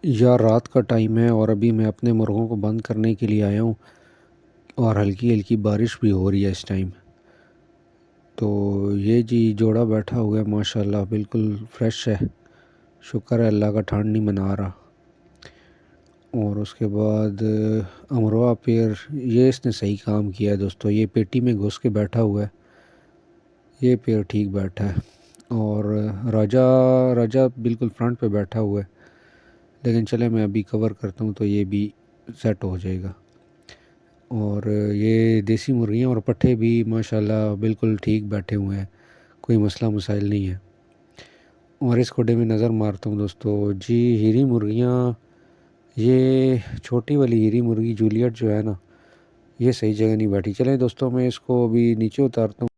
यार रात का टाइम है और अभी मैं अपने मुर्गों को बंद करने के लिए आया हूँ और हल्की हल्की बारिश भी हो रही है इस टाइम। तो ये जी जोड़ा बैठा हुआ है, माशाल्लाह बिल्कुल फ्रेश है। शुक्र है अल्लाह का, ठंड नहीं मना रहा। और उसके बाद अमरवा पेड़, ये इसने सही काम किया है दोस्तों। ये पेटी में घुस के बैठा हुआ है, ये पेड़ ठीक बैठा है। और राजा राजा बिल्कुल फ्रंट पे बैठा हुआ है, लेकिन चले मैं अभी कवर करता हूँ तो ये भी सेट हो जाएगा। और ये देसी मुर्गियाँ और पट्ठे भी माशाल्लाह बिल्कुल ठीक बैठे हुए हैं, कोई मसला मसाइल नहीं है। और इस खुडे में नज़र मारता हूँ दोस्तों जी, हीरी मुर्गियाँ, ये छोटी वाली हीरी मुर्गी जूलियट जो है ना, ये सही जगह नहीं बैठी। चलें दोस्तों, मैं इसको अभी नीचे उतारता हूँ।